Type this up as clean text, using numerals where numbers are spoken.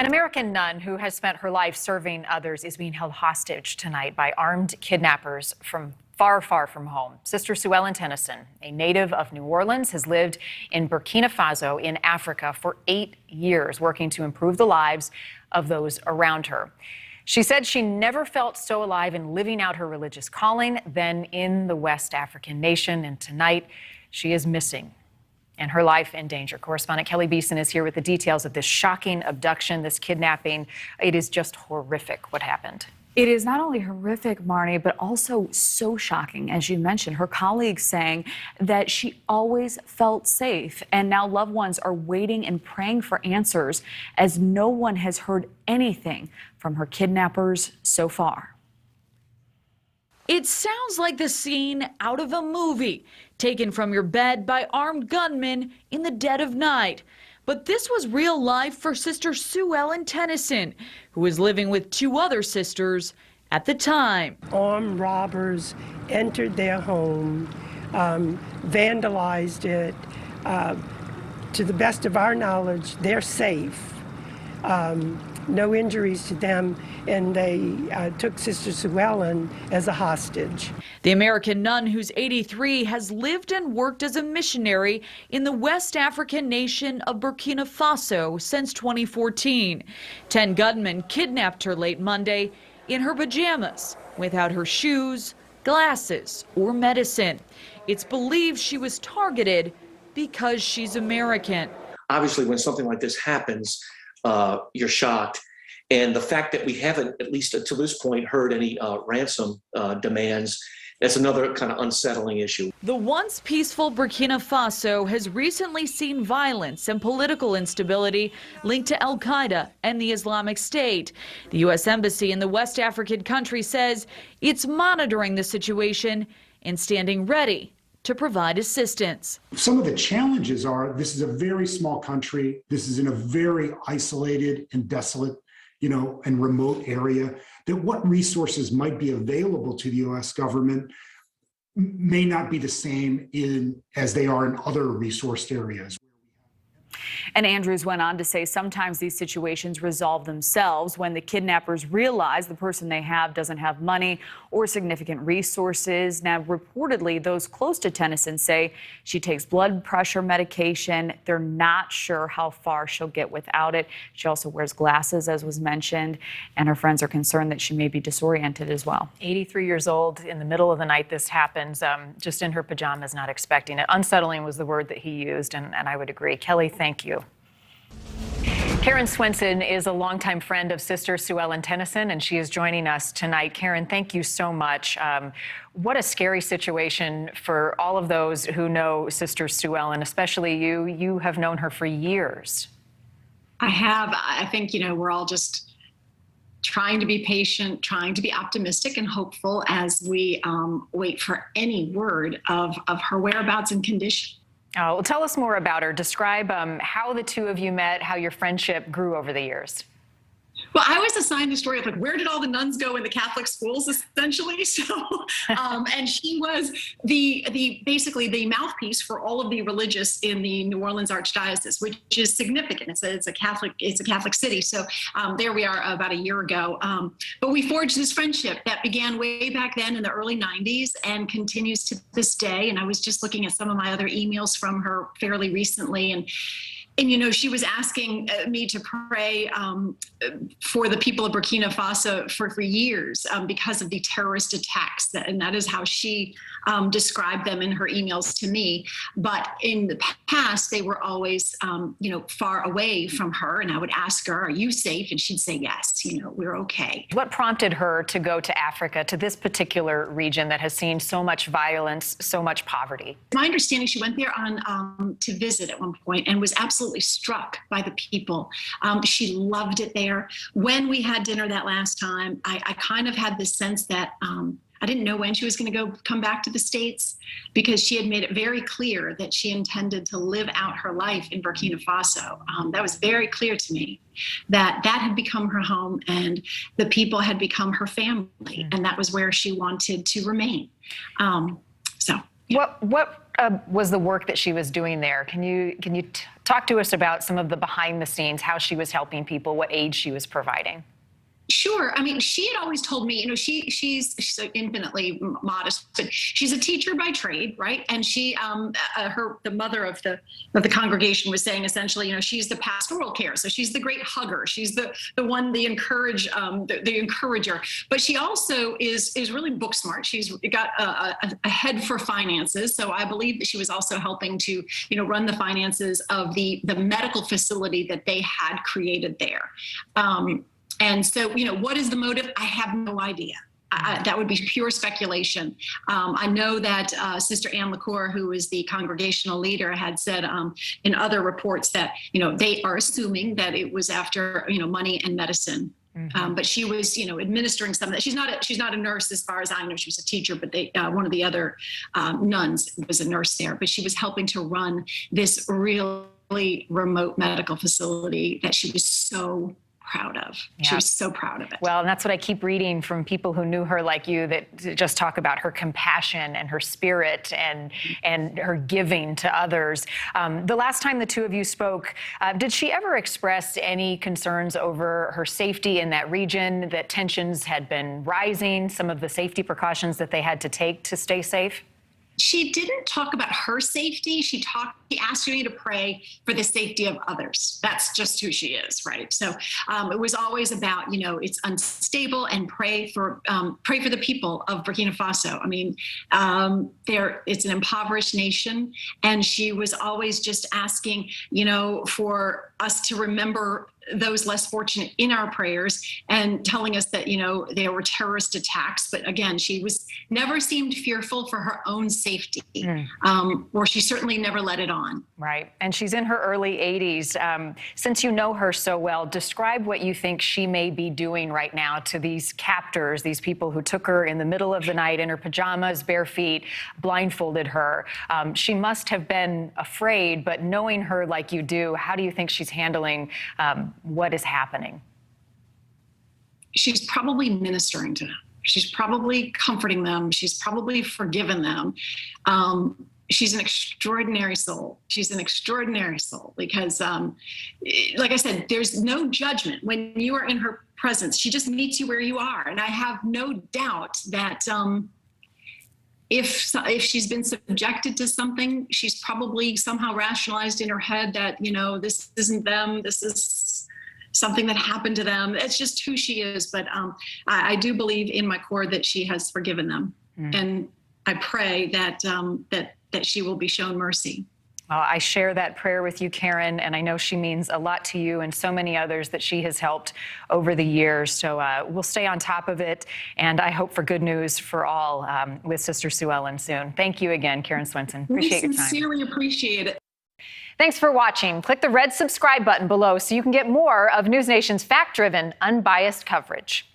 An American nun who has spent her life serving others is being held hostage tonight by armed kidnappers from far from home. Sister Sue Ellen Tennyson, a native of New Orleans, has lived in Burkina Faso in Africa for 8 years, working to improve the lives of those around her. She said she never felt so alive in living out her religious calling than in the West African nation, and tonight she is missing and her life in danger. Correspondent Kelly Beeson is here with the details of this shocking abduction, this kidnapping. It is just horrific what happened. It is not only horrific, Marnie, but also so shocking. As you mentioned, her colleagues saying that she always felt safe, and now loved ones are waiting and praying for answers as no one has heard anything from her kidnappers so far. It sounds like the scene out of a movie, taken from your bed by armed gunmen in the dead of night. But this was real life for Sister Sue Ellen Tennyson, who was living with 2 other sisters at the time. Armed robbers entered their home, vandalized it. To the best of our knowledge, they're safe. No injuries to them, and they took Sister Sue Ellen as a hostage. The American nun, who's 83, has lived and worked as a missionary in the West African nation of Burkina Faso since 2014. 10 gunmen kidnapped her late Monday in her pajamas, without her shoes, glasses, or medicine. It's believed she was targeted because she's American. Obviously, when something like this happens, you're shocked. And the fact that we haven't, at least to this point, heard any ransom demands, that's another kind of unsettling issue. The once peaceful Burkina Faso has recently seen violence and political instability linked to Al-Qaeda and the Islamic State. The U.S. Embassy in the West African country says it's monitoring the situation and standing ready to provide assistance. Some of the challenges are this is a very small country. This is in a very isolated and desolate, and remote area, that what resources might be available to the U.S. government may not be the same as they are in other resourced areas. And Andrews went on to say sometimes these situations resolve themselves when the kidnappers realize the person they have doesn't have money or significant resources. Now, reportedly, those close to Tennyson say she takes blood pressure medication. They're not sure how far she'll get without it. She also wears glasses, as was mentioned, and her friends are concerned that she may be disoriented as well. 83 years old, in the middle of the night this happens, just in her pajamas, not expecting it. Unsettling was the word that he used, and I would agree. Kelly, thank you. Karen Swensen is a longtime friend of Sister Sue Ellen Tennyson, and she is joining us tonight. Karen, thank you so much. What a scary situation for all of those who know Sister Sue Ellen, especially you. You have known her for years. I have. I think, we're all just trying to be patient, trying to be optimistic and hopeful as we wait for any word of her whereabouts and condition. Oh, well, tell us more about her. Describe how the two of you met, how your friendship grew over the years. Well, I was assigned the story of where did all the nuns go in the Catholic schools, essentially. So, and she was basically the mouthpiece for all of the religious in the New Orleans Archdiocese, which is significant. It's a Catholic city. So there we are about a year ago. But we forged this friendship that began way back then in the early 90s and continues to this day. And I was just looking at some of my other emails from her fairly recently, and she was asking me to pray for the people of Burkina Faso for years because of the terrorist attacks. And that is how she described them in her emails to me. But in the past, they were always, far away from her. And I would ask her, are you safe? And she'd say, yes, we're okay. What prompted her to go to Africa, to this particular region that has seen so much violence, so much poverty? My understanding, she went there to visit at one point and was absolutely struck by the people. She loved it there. When we had dinner that last time, I kind of had this sense that I didn't know when she was going to come back to the States, because she had made it very clear that she intended to live out her life in Burkina Faso. That was very clear to me, that had become her home and the people had become her family, and that was where she wanted to remain. So What was the work that she was doing there? Can you talk to us about some of the behind the scenes, how she was helping people, what aid she was providing? Sure. I mean, she had always told me, she's so infinitely modest, but she's a teacher by trade, right? And she, the mother of the congregation was saying essentially, she's the pastoral care, so she's the great hugger, she's the one, the encourager. But she also is really book smart. She's got a head for finances, so I believe that she was also helping to, run the finances of the medical facility that they had created there. And so, what is the motive? I have no idea. That would be pure speculation. I know that Sister Anne LaCour, who is the congregational leader, had said in other reports that, they are assuming that it was after, money and medicine. Mm-hmm. But she was, administering some of that. She's not a nurse as far as I know. She was a teacher, but one of the other nuns was a nurse there. But she was helping to run this really remote medical facility that she was so proud of. Yeah. She was so proud of it. Well, and that's what I keep reading from people who knew her like you, that just talk about her compassion and her spirit and her giving to others. The last time the two of you spoke, did she ever express any concerns over her safety in that region, that tensions had been rising, some of the safety precautions that they had to take to stay safe? She didn't talk about her safety. She asked me to pray for the safety of others. That's just who she is, right? So it was always about, it's unstable, and pray for the people of Burkina Faso. I mean, it's an impoverished nation, and she was always just asking, for us to remember those less fortunate in our prayers, and telling us that, there were terrorist attacks. But again, she never seemed fearful for her own safety, or she certainly never let it on. Right. And she's in her early 80s. Since you know her so well, describe what you think she may be doing right now to these captors, these people who took her in the middle of the night in her pajamas, bare feet, blindfolded her. She must have been afraid, but knowing her like you do, how do you think she's handling what is happening? She's probably ministering to them. She's probably comforting them. She's probably forgiven them. She's an extraordinary soul. She's an extraordinary soul because, like I said, there's no judgment when you are in her presence. She just meets you where you are. And I have no doubt that if she's been subjected to something, she's probably somehow rationalized in her head that, this isn't them. This is something that happened to them. It's just who she is. But I do believe in my core that she has forgiven them. And I pray that she will be shown mercy. Well, I share that prayer with you, Karen, and I know she means a lot to you and so many others that she has helped over the years. So we'll stay on top of it, and I hope for good news for all with Sister Sue Ellen soon. Thank you again, Karen Swensen. Appreciate your time. Sincerely appreciate it. Thanks for watching. Click the red subscribe button below so you can get more of NewsNation's fact-driven, unbiased coverage.